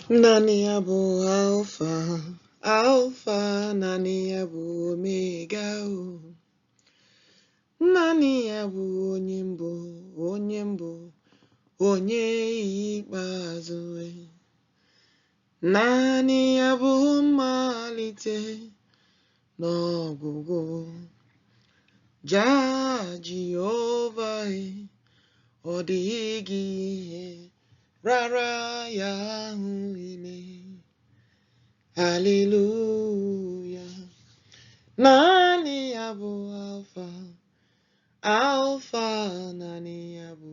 Nani ya bụ Alpha, nani ya bụ Omega o. Nani ya bụ onye mbụ, onye ikpeazụ. Nani ya bụ mmalite n'ọgwụgwụ. Jehova, ọ dịghị ihe rara ya ahụ ime. Hallelujah. Nani ya bụ Alpha, nani ya bụ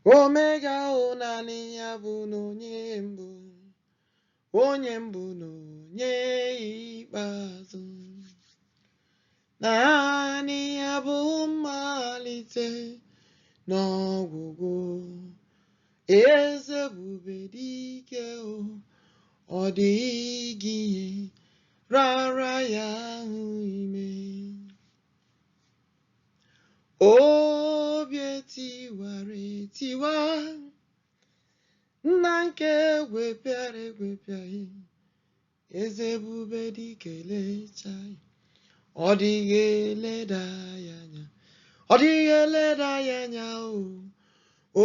Omega o. Nani ya bụ n'onye mbụ n'onye ikpeazụ. Nani ya bụ mmalite n'ọgwụgwụ. Eze ebube dike o, ọ dịghị ihe rara ya ahụ ime. Obi etiwara etiwa, nna nke egwepịara egwepịaghị. Eze ebube dike lechaghị, ọ dịghị eleda ya anya, ọ dịghị eleda ya anya o.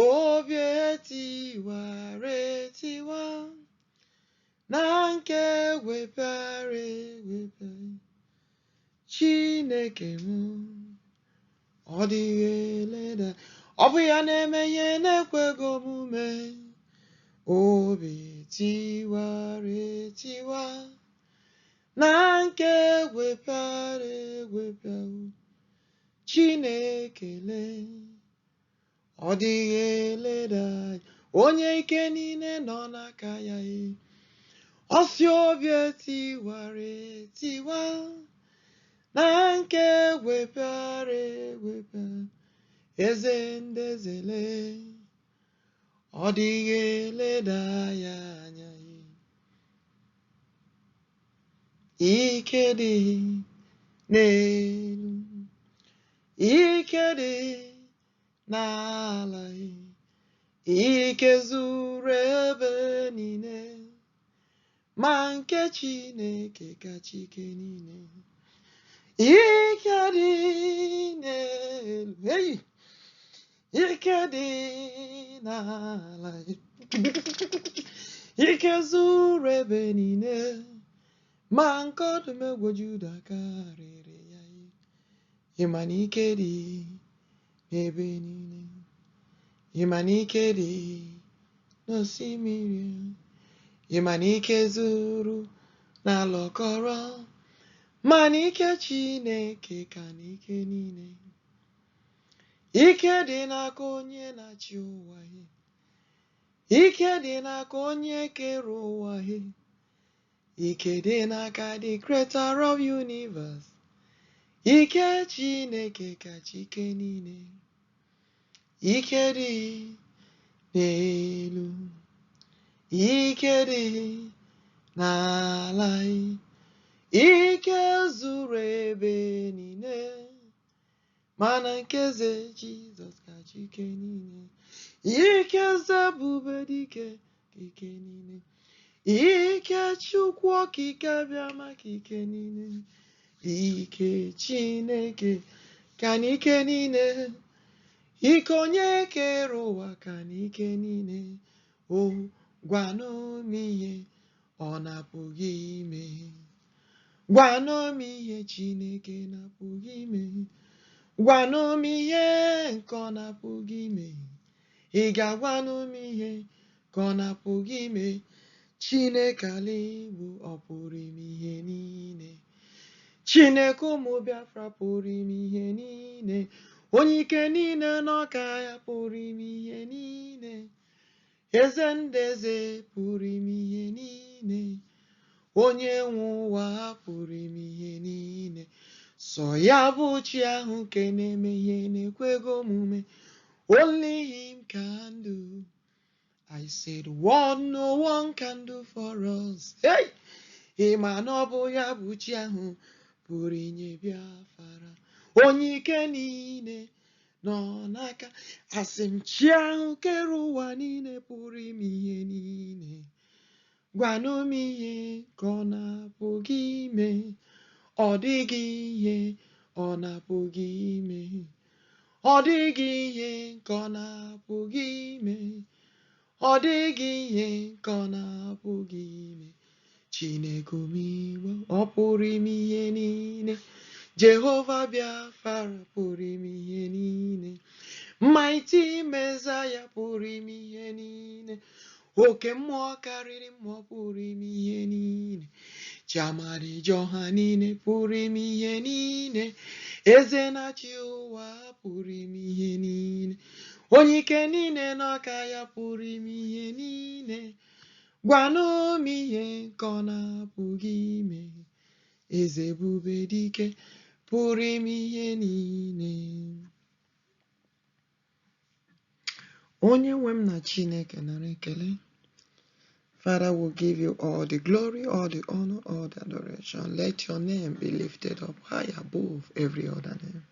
Obi etiwara etiwa, na nke egwepịara egwepịaghị. Chineke m, ọ dịghị eleda, ọ bụ ya na-eme ihe na-ekweghị omume. Obi etiwara etiwa, na nke egwepịara egwepịaghị. Chineke lee, ọ dịghị eleda onye ike niile nọ n'aka ya. Ọsị obi etiwara etiwa, na nke egwepịara egwepịa. Eze ndị eze lee, ọ dịghị eleda ya anya. Ike dị n'elu, ike dị n'ala, ike zuru ebe niile, ma nke Chineke kacha ike niile. Ike dị n'elu, ike dị n'ala, ike zuru ebe niile, ma nke Odumegwu Juda karịrị ya. Ịma na ike dị n'ebe niile, ịma na ike dị n'osimiri, ịma na ike zuru n'ala ọkọrọ, ma na ike Chineke ka n'ike niile. Ike dị n'aka onye na-achị ụwa, ike dị n'aka onye kere ụwa, ike dị n'aka the creator of universe. Ike Chineke kacha ike niile. Ike dị n'elu, ike dị n'ala, ike zuru ebe niile, mana nke Eze Jesus kacha ike niile. Ike eze ebube dike ike niile. Ike Chukwuokike abiam ka ike niile. Ike Chineke ka n'ike niile. Ike onye kere ụwa ka n'ike niile. O gwanụ m ihe ọ na-apụghị ime. Gwanụ m ihe Chineke na-apụghị ime. Gwanụ m ihe nke ọ na-apụghị ime. Ị ga-agwanụ m ihe ka ọ na-apụghị ime. Chineke ala Igbo ọ pụrụ ime ihe niile. Chineke ụmụ Biafra pụrụ ime ihe niile. Onye ike niile n'ọka ya pụrụ ime ihe niile. Eze ndị eze pụrụ ime ihe niile. Onye nwe ụwa pụrụ ime ihe niile. Sọ ya bụ chi ahụ nke na-eme ihe na-ekweghị omume. Only him can do. I said what no one can do for us. Hey! Ịma na ọ bụ ya bụ chi ahụ pụrụ inye Biafra onye ike niile nọ n'aka. Asị m chi ahụ kere ụwa niile pụrụ ime ihe niile, gwanụ m ihe ka ọ na-apụghị ime. Ọ dịghị ihe ọ na-apụghị ime. Ọ dịghị ihe ka ọ na-apụghị ime. Ọ dịghị ihe ka ọ na-apụghị ime. Chineke omeiwe, ọ pụrụ ime ihe niile. Jehova Biafra pụrụ ime ihe niile. Mighty Messiah pụrụ ime ihe niile. Oke mmụọ karịrị mmụọ pụrụ ime ihe niile. Ammadi Oha niile pụrụ ime ihe niile. Eze na-achị ụwa pụrụ ime ihe niile. Onye ike niile n'ọka ya pụrụ ime ihe niile. Gwanụ m ihe ka ọ na-apụghị ime. Eze ebube dike pụrụ ime ihe niile. Onye nwe m na Chineke nara ekele. Father, will give you all the glory, all the honor, all the adoration. Let your name be lifted up high above every other name.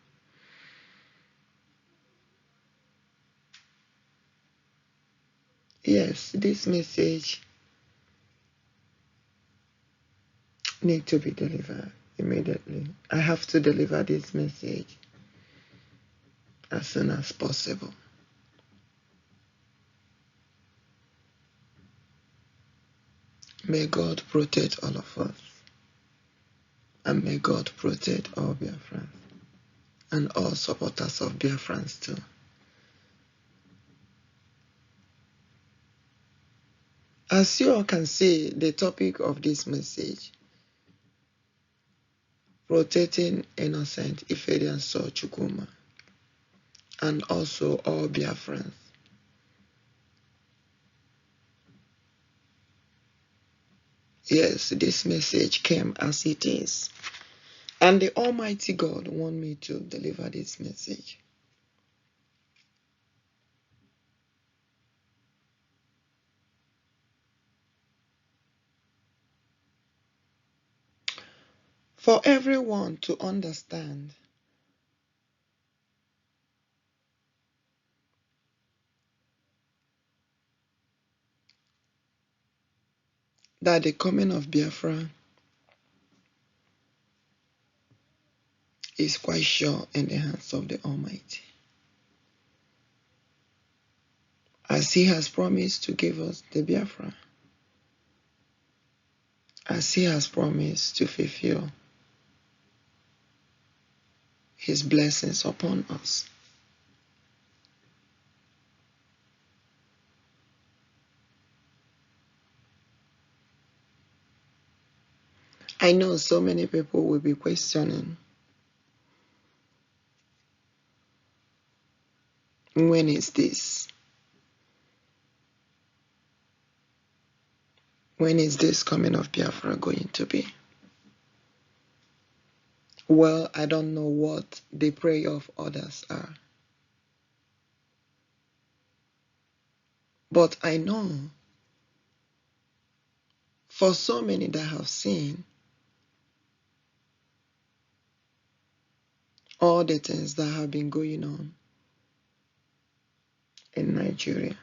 Yes, this message needs to be delivered immediately. I have to deliver this message as soon as possible. May God protect all of us. And may God protect all Biafrans and all supporters of Biafran'S too. As you all can see, the topic of this message, protecting innocent Ifedianso Chukwuma and also all Biafrans. Yes, this message came as it is. And the Almighty God wants me to deliver this message. For everyone to understand that the coming of Biafra is quite sure in the hands of the Almighty. As He has promised to give us the Biafra, as He has promised to fulfill His blessings upon us. I know so many people will be questioning, when is this? When is this coming of Biafra going to be? Well, I don't know what the prayer of others are. But I know for so many that have seen all the things that have been going on in Nigeria,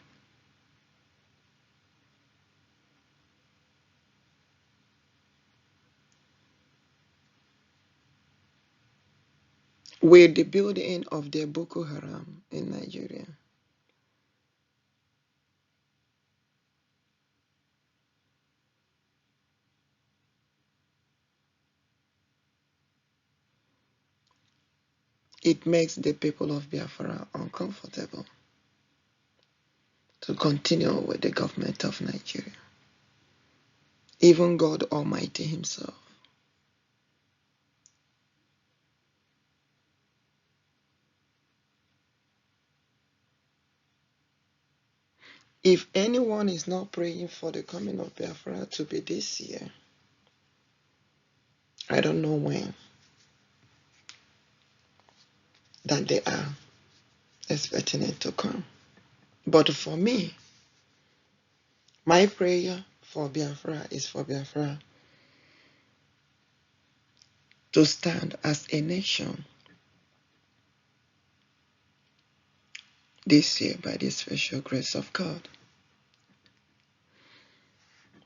with the building of the Boko Haram in Nigeria, it makes the people of Biafra uncomfortable to continue with the government of Nigeria. Even God Almighty Himself. If anyone is not praying for the coming of Biafra to be this year, I don't know when that they are expecting it to come. But for me, my prayer for Biafra is for Biafra to stand as a nation this year by the special grace of God.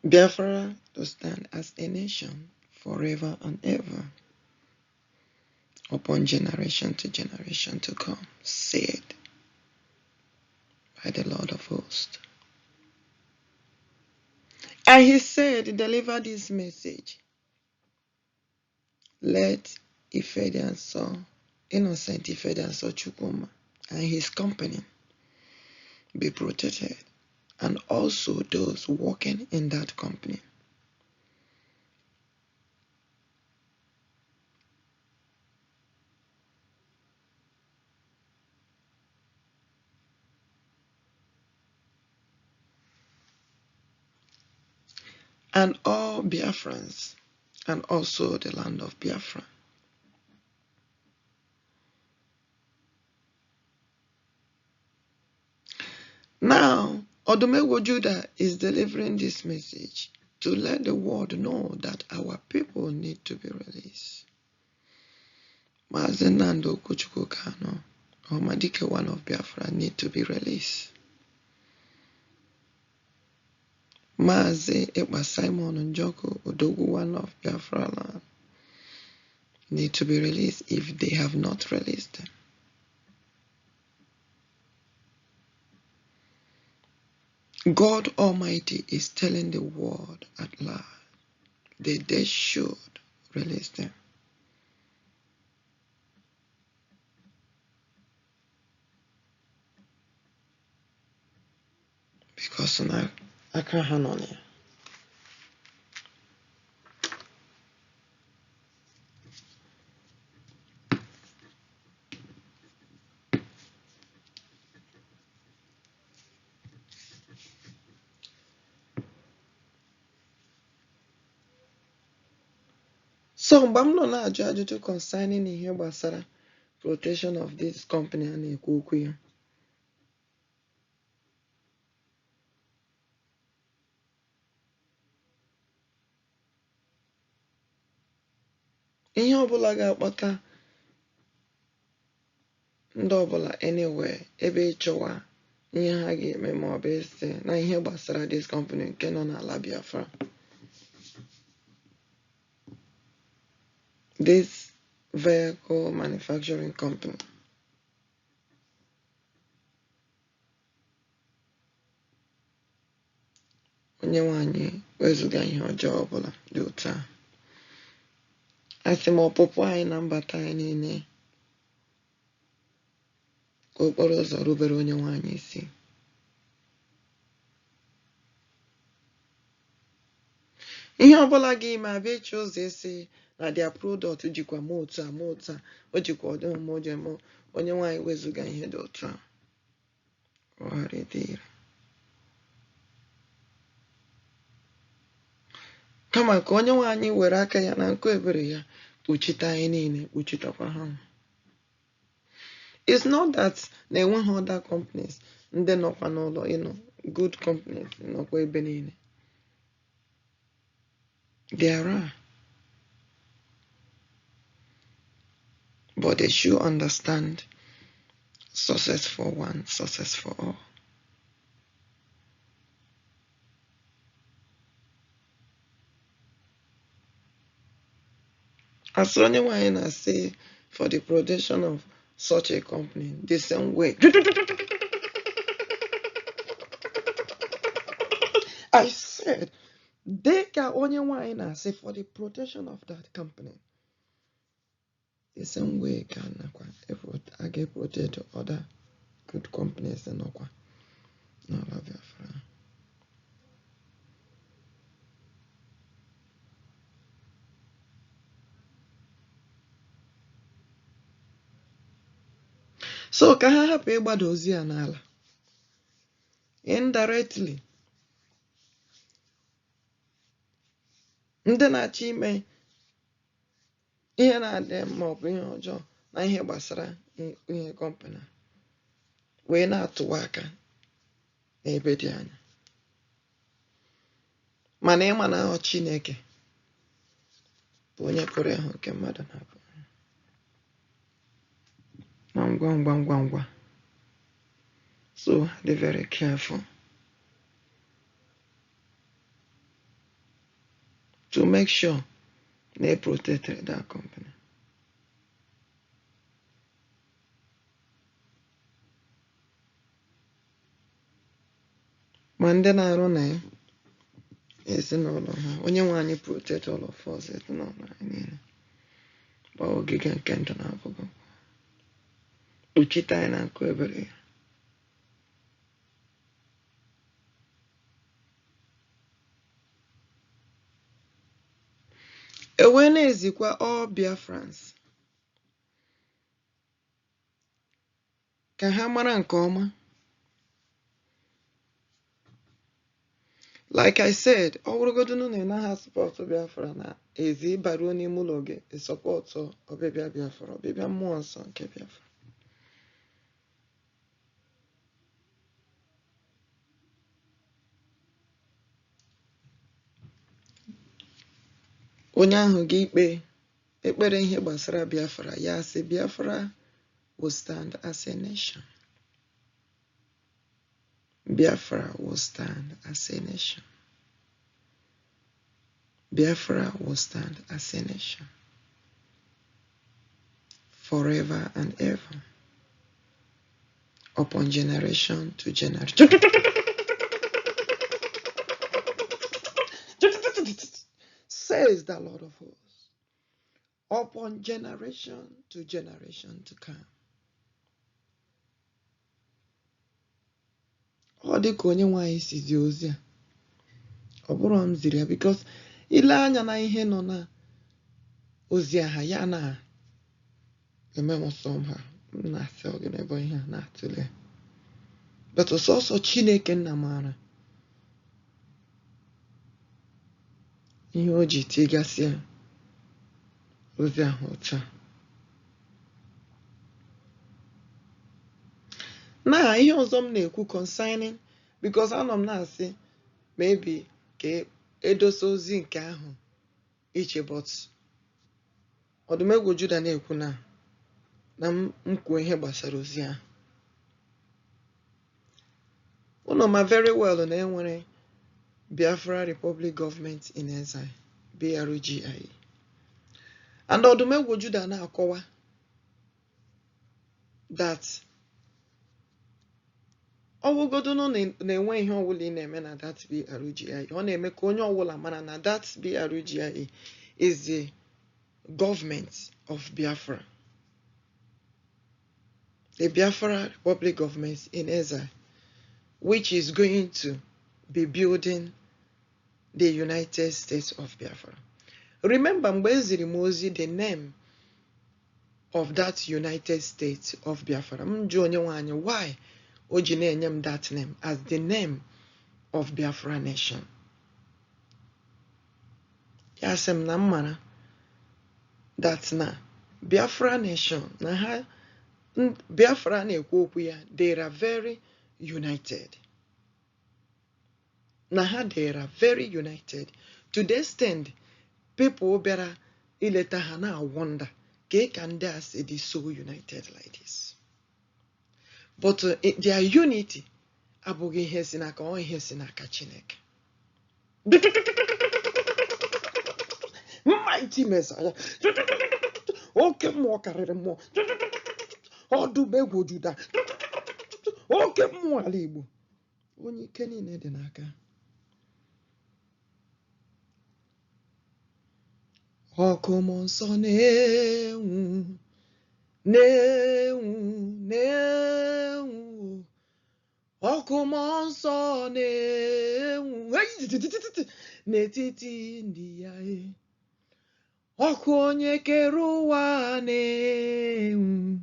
Biafra to stand as a nation forever and ever, upon generation to come, said by the Lord of hosts. And he said, deliver this message. Let Ifedianso, innocent Ifedianso Chukwuma, and his company be protected, and also those working in that company. And all Biafrans, and also the land of Biafra. Now, Odumegwu Juda is delivering this message to let the world know that our people need to be released. Mazi Nnamdi Okwuchukwu Kanu, Ohamadike, one of Biafra, need to be released. Mazi Ekpa Simon Njoku, Odogwu, one of Biafra land, need to be released if they have not released them. God Almighty is telling the world at large that they should release them. Because now I can't hand on it. So, I'm not judging to concerning here gbasara protection of this company and ekwu okwu ya. Ihe ọbụla ga-akpọta ndị ọbụla anywhere ebe ịchọwa ihe ha ga-eme ma ọ bụ ese na ihe gbasara this company nke nọ n'ala Biafra. This vehicle manufacturing company. Onye nwanyị wezuga ihe ọjọọ ọbụla dị otu a. Asị m ọpụpụ anyị na mbata anyị niile ka okporo ụzọ rubere onye nwanyị isi. Ihe ọbụla ga-eme abịa ịchọ ụzọ esi na dia product jikwa ma otu a o jikwa ọdịmma o ji eme onye nwanyị wezuga ihe dị otu a. Ọ ghara ịdị ire. Kama ka onye nwanyị were aka ya na nkụ ebere ya kpuchite anyị niile, kpuchitekwa ha. It's not that na enweghị other companies ndị nọkwa n'ụlọ, good companies nọkwa ebe niile. There are. But they should understand success for one, success for all. As only one I say for the protection of such a company, the same way. I said, they can only one I say for the protection of that company. The same way can I get protect other good companies and no love your friend. So ka ha hapụ ịgbada ozi a n'ala indirectly. Ndị na-achọ ime ihe na-adị ma ọ bụ ihe ọjọọ na ihe gbasara ihe company wee na-atụwa aka n'ebe dị anya. Mana ịma na ahụ Chineke bụ onye pụrụ ịhụ nke mmadụ na-abụ. Na ngwa So be very careful to make sure they protect that company. Mande na arụ na ezinụlọ ha, onye nwe anyị protect all of us ezinụlọ anyị niile. Gba ogige nke ndụ na abụghị kpuchite anyị na nkụ ebere ya. Ewe na-ezikwa all Biafrans ka ha mara nke ọma. Like I said, ọ bụrụgodu na ị naghị support Biafra na ezi baruo n'ime ụlọ gị support ọbịbịa Biafra, ọbịbịa mmụọ nsọ nke Biafra. Onye ahụ gị ekpere ihe gbasara Biafra, ya sị Biafra will stand as a nation. Biafra will stand as a nation. Biafra will stand as a nation forever and ever, upon generation to generation. Says the Lord of hosts, upon generation to generation to come. Ọ dị ka onye nwaanyị sizi ozi a, ọ bụrụ m ziri ya, because ile anya na ihe nọ na ozi aha ya na eme nsọ ha na-asị oge n'ebe ihe a na-atụle, but sọsọ Chineke nna maara ihe o ji tigasịa ozi ahụ ụcha. Na ihe ọzọ m na-ekwu concerning, because anọ m na-asị maybe ka edosa ozi nke ahụ iche, but Odumegwu Juda na-ekwu na m kwuo ihe gbasara ozi ahụ. Unu ma very well na enwere Biafra Republic Government in Exile, BRGIE. And Odumegwu Juda na-akọwa that ọwụgodu na-enwe ihe ọwụla ị na-eme na that BRGIE, ọ na-eme ka onye ọwụla mara na that BRGIE is the government of Biafra, the Biafra Republic Government in Exile, which is going to be building the United States of Biafra. Remember, mgbe eziri m ozi the name of that United States of Biafra, m jụ onye nwe anyị why o ji na-enye m that name as the name of Biafra Nation. Ya sị m na m mara that na Biafra Nation na ha Biafra na-ekwu okwu ya, they are very united. Na ha they are very united to the extent people bịara ileta ha na wonder ka can they say they so united like this. But their unity abụghị ihe si n'aka, ọ ihe si n'aka Chineke. Mighty Messiah. Oke mmụọ karịrị mmụọ. Odumegwu Juda. Oke mmụọ ala Igbo. Onye ike niile dị n'aka. Ọkụ mmụọ nsọ na-enwu, na-enwu, na-enwu. Ọkụ mmụọ nsọ na-enwu n'etiti ndị ya. Ọkụ onye kere ụwa na-enwu,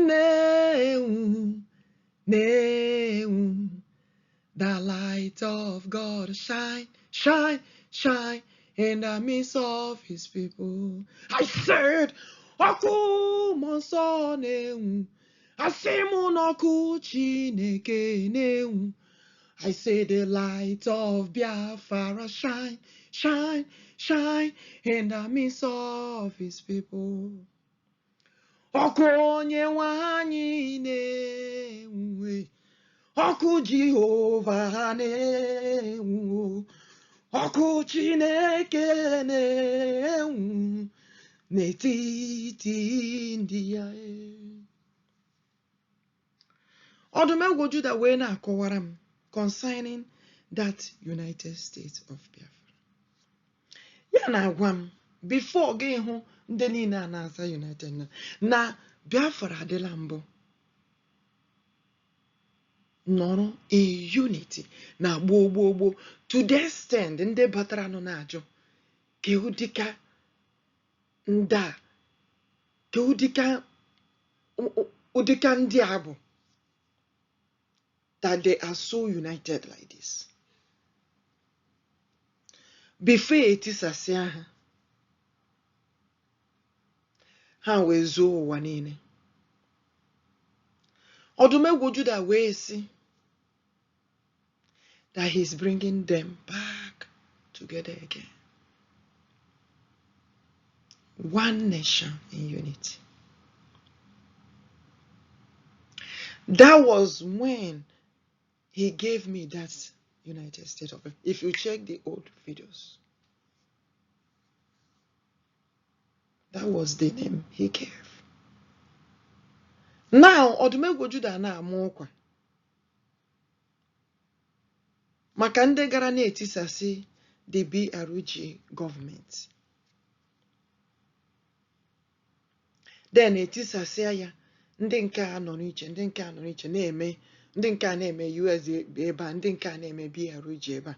na-enwu, na-enwu. The light of God shine, shine, shine in the midst of his people. I said, ọkụ mmụọ nsọ na-enwu. Asị m n'ọkụ Chineke na-enwu. I say the light of Biafra shine, shine, shine in the midst of his people. Ọkụ onye nwe anyị na-enwu. ọkụ Jehova na-enwu, ọkụ Chineke na-enwu n'etiti ndị ya. Odumegwu Juda wee na-akọwara m concerning that United States of Biafra. Ya na-agwa m before gị hụ ndị niile a na-aza United na Biafra adịla mbụ nọrọ in unity na gboo to the extent ndị batara nọ na-ajụ ka ụdịka ndị a ka ụdịka ndị a bụ that they are so united like this. Before etisasịa ha wee zuo ụwa niile. Odumegwu Juda wee sị that he's bringing them back together again. One nation in unity. That was when he gave me that United States of Biafra. If you check the old videos, that was the name he gave. Now, Odumegwu Juda na-ama ọkwa maka ndị gara na-etisasị the BRG government. Then etisasịa ya ndị nke a nọ n'iche, ndị nke a nọ n'iche na-eme, ndị nke a na-eme US ebe a, ndị nke a na-eme BRG ebe a.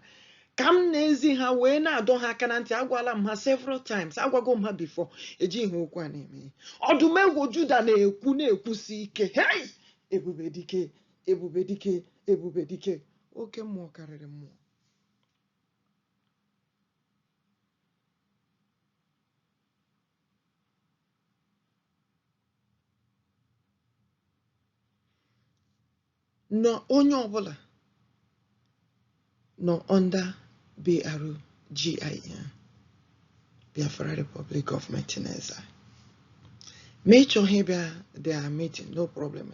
Ka m na-ezi ha wee na-adọ ha aka na ntị, agwala m ha several times, agwago m ha before, ejighị okwu a na-eme. Odumegwu Juda na-ekwusi ike, hey, ebube dike, ebube dike, ebube dike. Oke mmụọ karịrị mmụọ. No onye ọbụla nọ under BRGIN, Biafra Republic Government in Exile. Make sure they are meeting, no problem.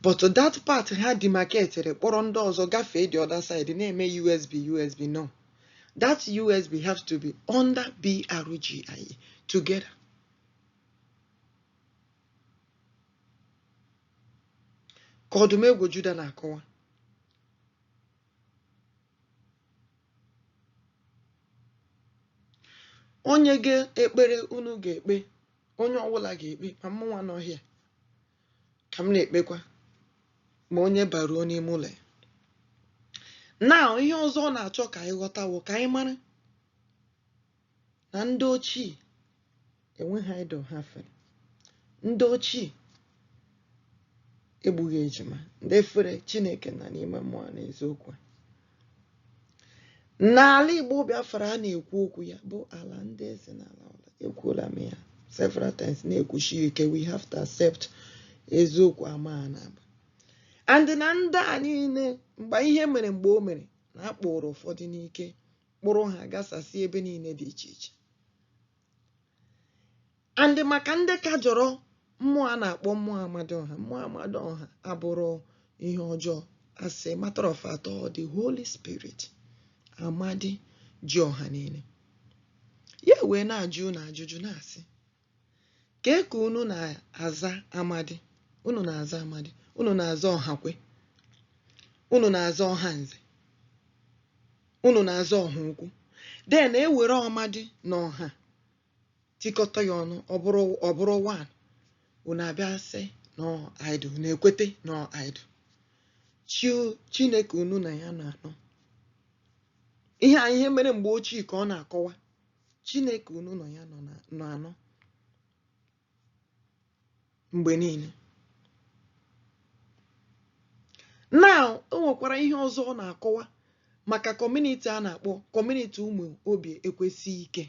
But that part had demarcated kpọrọ ndị ọzọ gafee the other side na-eme USB no. That USB has to be under BRGIE together. Ka Odumegwu Juda na-akọwa. Onye ga-ekpere unu ga-ekpe, onye ọbụla ga-ekpe, ma mụnwa n'ọhịa ka m na-ekpekwa, ma onye baruo n'ime ụlọ. Now, ihe ọzọ ọ na-achọ ka anyị ghọtawo, ka anyị mara na ndị ochie enweghị idol ha fere. Ndị ochie egbughị ejima, ndị fere Chineke na n'ime mmụọ na eziokwu. N'ala Igbo Biafra na-ekwu okwu ya bụ ala ndị eze na ala ọla. Ekwuola m ya several times na-ekwuchi ike, we have to accept eziokwu ama na aba. And na ndị a niile mgbe ihe mere mgbe o mere na akpụrụ ụfọdụ n'ike kpụrụ ha gasasị ebe niile dị iche iche. And maka ndị ka jọrọ mmụọ a na-akpọ mmụọ Ammadi Oha, mmụọ Ammadi Oha abụrụ ihe ọjọọ. As a matter of fact, the Holy Spirit Ammadi ji ọha niile. Ya wee na-ajụ na ajụjụ na-asị, ka unu na-aza Ammadi, unu na-aza Ammadi, unu na-aza Ọhakwe, unu na-aza Ọhanze, unu na-aza Ọhaukwu. Then ewere Ammadi na Ọha tikọta ya ọnụ, ọ bụrụ one. Unu abịa sị no idol, na-ekwete no idol. Chineke unu na ya na-anọ. Ihe mere mgbe ochie ka ọ na-akọwa. Chineke unu nọ ya nọ anọ mgbe niile. Now, o nwekwara ihe ọzọ ọ na-akọwa maka community a na-akpọ community ụmụ obi ekwesị ike.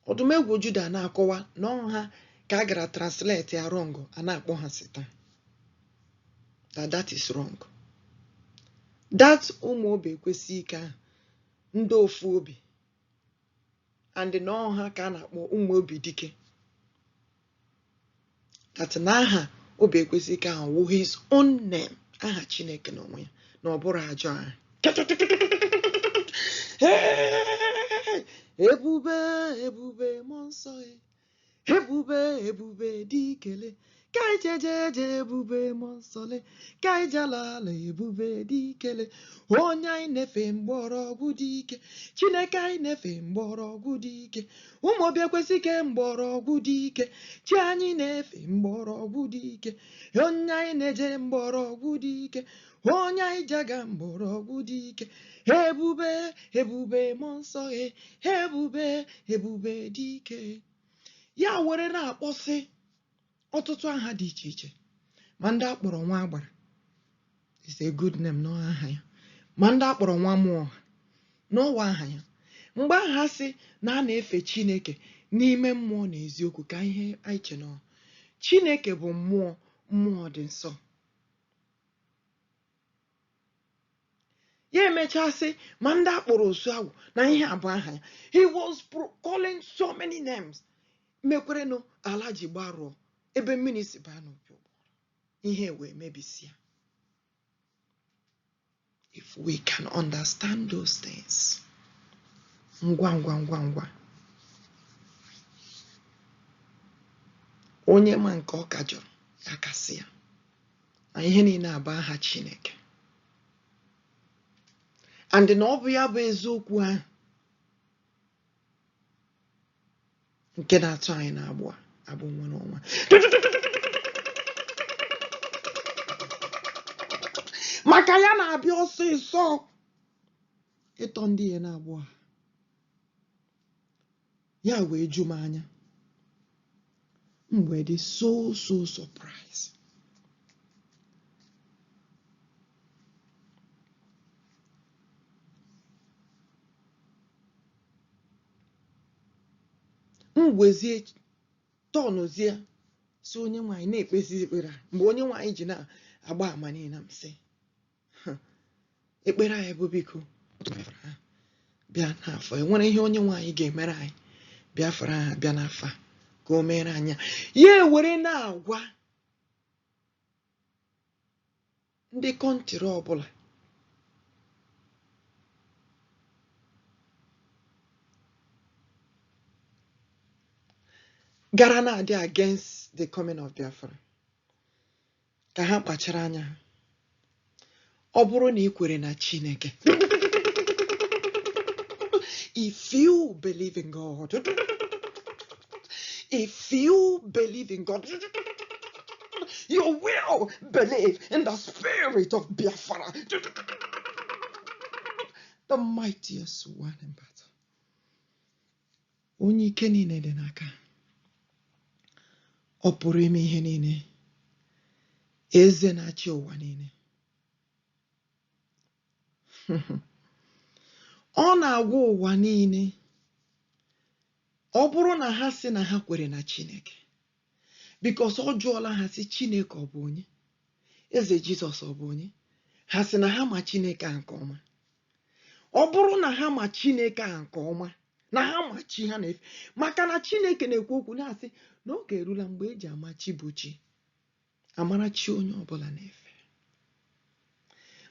Odumegwu Juda na-akọwa na ọha ka a gara translate ya wrong, a na-akpọ ha Satan. That is wrong. That ụmụ obi ekwesị ike ahụ, ndị ofu obi, and na ọha ka a na-akpọ ụmụ obi dike. that na aha obi ekwesị ka ahụ his own name, aha Chineke n'onwe ya, na ọ bụrụ ajọ aha. Ebube ebube mmụọ nsọ, ebube ebube dị ikele, ka ijejeje ebube mmụọ nsọ le, ka ijalala ebube dị ikele, onye anyị nefe mgbọrọgwụ dị ike, Chineke anyị nefe mgbọrọgwụ dị ike, ụmụ obi ekwesị ke mgbọrọgwụ dị ike, chi anyị nefe mgbọrọgwụ dị ike, onye anyị neje mgbọrọgwụ dị ike, onye anyị jaga mgbọrọgwụ dị ike, ebube ebube mmụọ nsọ, ebube ebube dị ike. Ya were na-akpọsị ọtụtụ aha dị iche iche, ma ndị akpọrọ nwa agbara, is a good name n'aha ya, ma ndị akpọrọ nwa mmụọ n'ọwa aha ya. Mgbe aha sị na a na-efe Chineke n'ime mmụọ na eziokwu, ka ihe anyị che na Chineke bụ mmụọ, mmụọ dị nsọ. Ya emechasị ma ndị akpọrọ osu agwụ na ihe abụọ aha ya. He was calling so many names. Mekwere no ala ji gbarụọ ebe mmiri si baa n'opi ụgbọrọ, ihe wee mebisia. If we can understand those things, ngwa onye ma nke ọ ka jụrụ ya kasị ya na ihe niile abụ aha Chineke, and na ọ bụ ya bụ eziokwu ahụ nke na-atụ anyị na-agbụ abụ nwere ọnwa. Maka ya na-abịa ọsịsọ ịtọ ndị ya na-agbụ ya wee ju m anya. M wee dị so surprised. Mgwezie tọnụzie si onye nwaanyị na-ekpezi ekpere mgbe onye nwaanyị ji na-agba ama niile, m sị ekpere anyị bụ biko bịa n'afọ, enwere ihe onye nwaanyị ga-emere anyị, Biafra ha bịa n'afọ ka o mere anya. Ya ewere na-agwa ndị kọntrị ọbụla gara na-adị against the coming of Biafra ka ha kpachara anya. Ọ bụrụ na ị kwere na Chineke, if you believe in God, if you believe in God, you will believe in the spirit of Biafra, the mightiest one in battle. Onye ike niile dị n'aka, ọ pụrụ ime ihe niile, eze na-achị ụwa niile. Ọ na-agwa ụwa niile, ọ bụrụ na ha sị na ha kwere na Chineke, because ọ jụọla ha sị Chineke ọ bụ onye, Eze Jesus ọ bụ onye, ha sị na ha ma Chineke a nke ọma. Ọ bụrụ na ha ma Chineke a nke ọma, na ha ma chi ha na-efe, maka na Chineke na-ekwu okwu na-asị na oge erula mgbe eji ama chi bụ chi, amara chi onye ọbụla na-efe.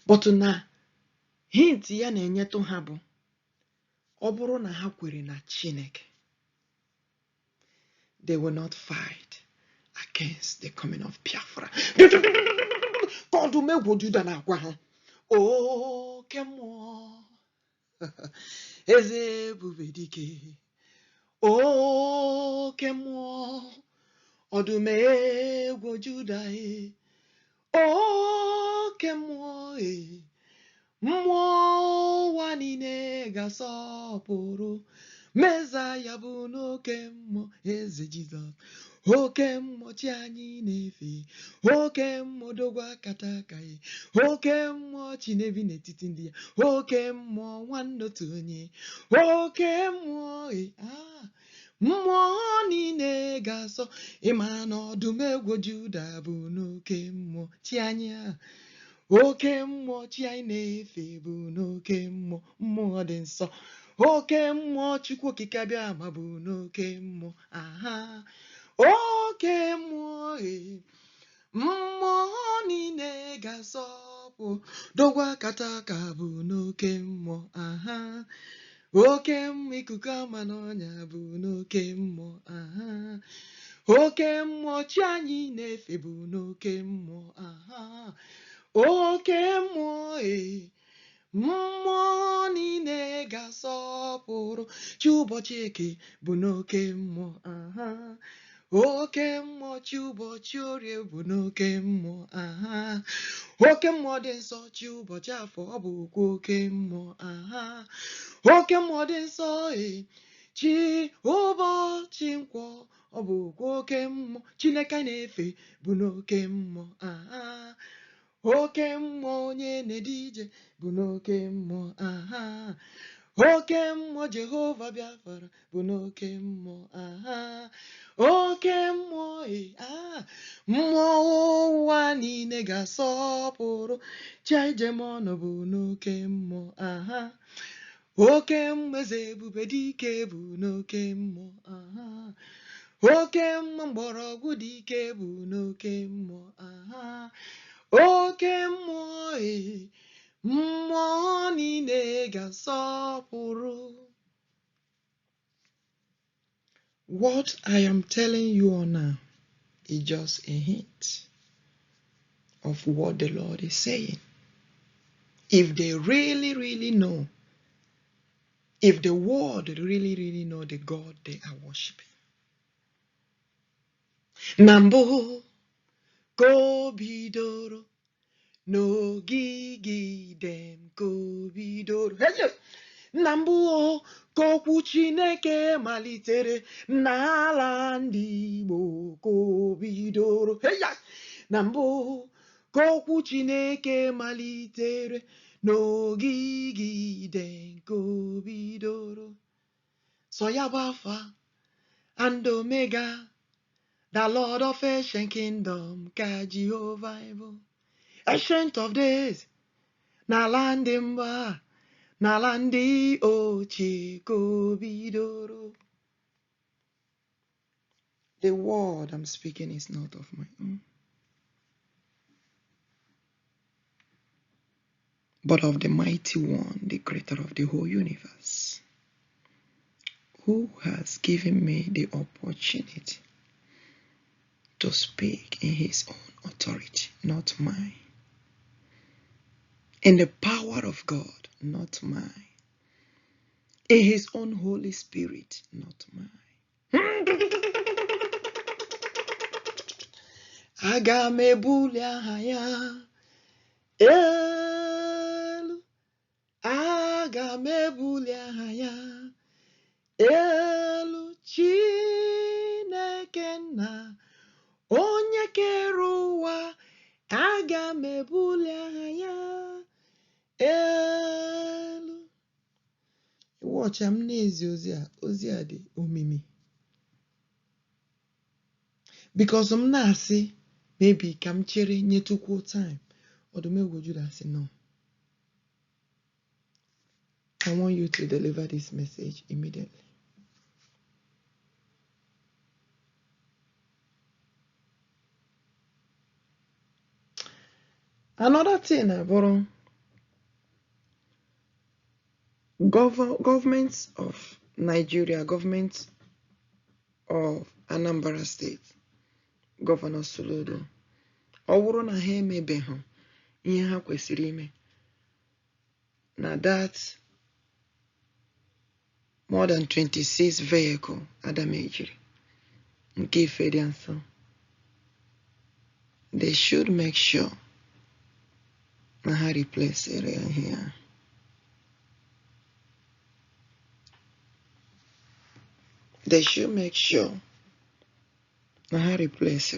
But na hint ya na-enyetụ ha bụ, ọ bụrụ na ha kwere na Chineke, they will not fight against the coming of Biafra. Ka Odumegwu Juda na-agwa ha, oke mmụọ, eze ebube dike, oke mmụọ, Odumegwu Juda, oke mmụọ, mmụọ ụwa niile ga-asọpụrụ, Mezaya bụ n'oke mmụọ, Eze Jesus, oke mmụọ chi anyị na-efe, oke mmụọ Odogwu akata aka ya, oke mmụọ chi na-ebi n'etiti ndị ya, oke mmụọ nwanne otu onye, oke mmụọ mmụọ niile ga-asọ, ịma na Odumegwu Juda bụ n'oke mmụọ chi anyị oke mmụọ chi anyị na-efe bụ n'oke mmụọ, mmụọ dị nsọ, oke mmụọ Chukwuokike abiam bụ n'oke mmụọ, oke mmụọ mmụọ niile ga-asọpụ dogwa kataka bụ n'oke mmụọ aha oke mmụọ ikuku ama n'ọnya bụ n'oke mmụọ aha oke mmụọ chi anyị na-efe bụ n'oke mmụọ aha oke mmụọ mmụọ niile ga-asọpụrụ chi ụbọchị eke bụ n'oke mmụọ aha oke mmụọ chi ụbọchị orie bụ n'oke mmụọ aha oke mmụọ dị nsọ chi ụbọchị afọ ọ bụkwa oke mmụọ aha oke mmụọ dị nsọ chi ụbọchị nkwọ ọ bụkwa oke mmụọ Chineke na-efe bụ n'oke mmụọ aha oke mmụọ onye na-ede ije bụ n'oke mmụọ aha oke mmụọ Jehova Biafra bụ n'oke mmụọ aha oke mmụọ mmụọ ụwa niile ga-asọpụrụ Chiaijemọnụ bụ n'oke mmụọ aha oke mmụọ eze ebube dike bụ n'oke mmụọ aha oke mmụọ mgbọrọgwụ dike bụ n'oke mmụọ aha oke mmụọ mmụọ niile ga-asọpụrụ. What I am telling you all now is just a hint of what the Lord is saying. If they really know, if the world really know the God they are worshiping. Nambo kobidoro n'ogigidem kobidoro. Hey! Nambu kokwu Chineke malitere n'ala ndị Igbo kobidoro. Hey! Nambu kokwu Chineke malitere n'ogigide kobidoro. So ya bụ Alpha and Omega, the Lord of ancient kingdom, ka Jehovah bụ ancient of days, n'ala ndị mba, n'ala ndị ochie kobidoro. The word I'm speaking is not of my own, but of the mighty one, the creator of the whole universe, who has given me the opportunity to speak in his own authority, not mine. In the power of God, not mine. In his own Holy Spirit, not mine. Aga m ebuli aha ya elu, aga m ebuli aha ya elu, Chineke nna onye kere ụwa, aga m ebuli aha ya elu. Watch, I'm n'ezi ozi a dị omimi. Because I'm na-asị maybe ka m chere nyetukwu time. Odumegwu Juda say no. I want you to deliver this message immediately. Another thing about governments of Nigeria, government of Anambra State, Governor Soludo, ọ bụrụ na ha emebeghị ihe ha kwesịrị ime na that more than 26 vehicle adamejiri nke Ifedianso, they should make sure na ha replace area here. They should make sure na ha replace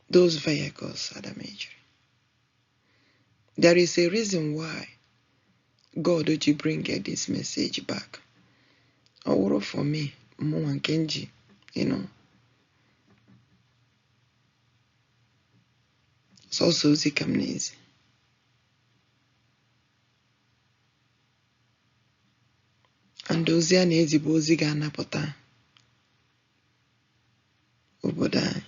those vehicles are damaged. There is a reason why God would bring this message back. Or for me, more and Kenji, It's also zikamnezi. And those are nazi bozi gana pota obodo anyị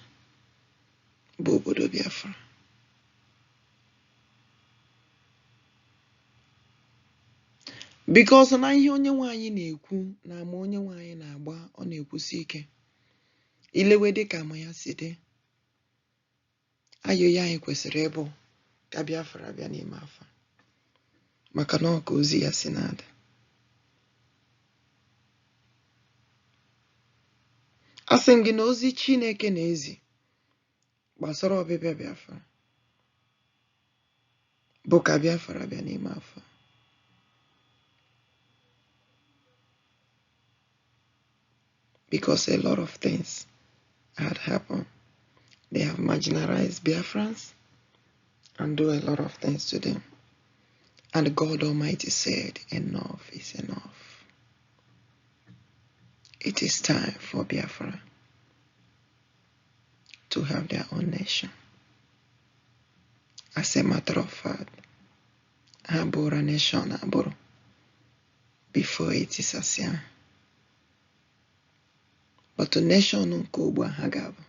bụ obodo Biafra. Because na ihe onye nwaanyị na-ekwu na ama onye nwaanyị na-agba, ọ na-ekwusi ike ilewe dịka ama ya si dị. Ayo ya anyị kwesịrị ịbụ ka Biafra bịa n'ime afọ, maka na ọ ka ozi ya si na-ada. Asị m gị na ozi Chineke na-ezi gbasara ọbịbịa Biafra bụ ka Biafra bịa n'ime afọ. Because a lot of things had happened. They have marginalized Biafrans and do a lot of things to them. And God Almighty said, enough is enough. It is time for Biafra to have their own nation. As a matter of fact, Abura nation Aburu before it is Asia. But the nation nke ugbu a ha ga-abụ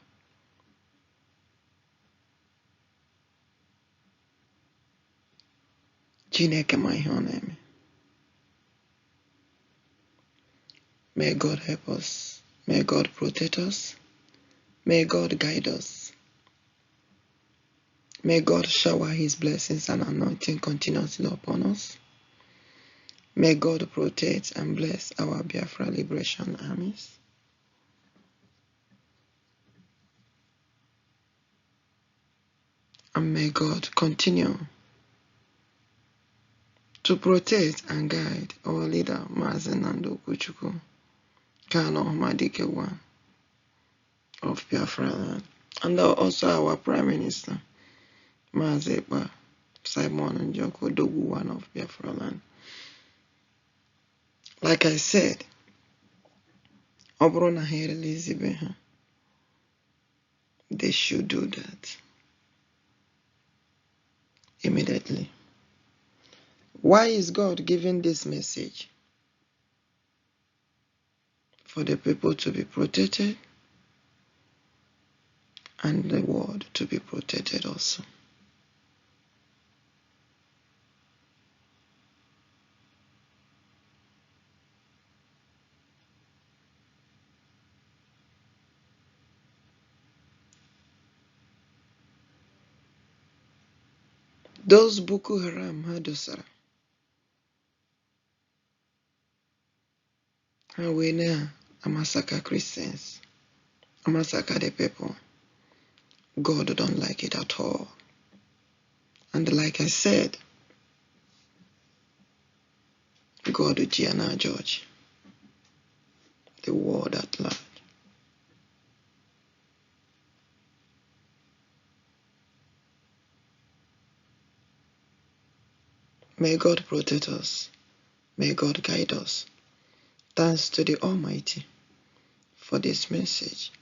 Chineke ma ihe ọ na-eme. May God help us. May God protect us. May God guide us. May God shower his blessings and anointing continuously upon us. May God protect and bless our Biafra Liberation armies. And may God continue to protect and guide our leader, Mazi Nnamdi Okwuchukwu Kanu, Ohamadike one of Biafra, and also our Prime Minister, Mazi Ekpa, Simon Njoku, Odogwu one of Biafra land. Like I said, ọ bụrụ na ha release ibe ha, they should do that immediately. Why is God giving this message? For the people to be protected and the world to be protected also. Those Boko Haram hadosara, and we now massacre Christians, massacre the people. God don't like it at all. And like I said, God will now judge the world at large. May God protect us. May God guide us. Thanks to the Almighty for this message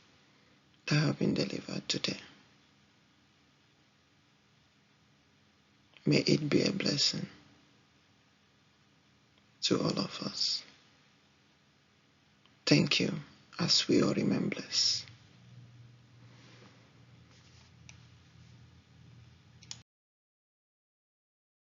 that have been delivered today. May it be a blessing to all of us. Thank you, as we all remain blessed.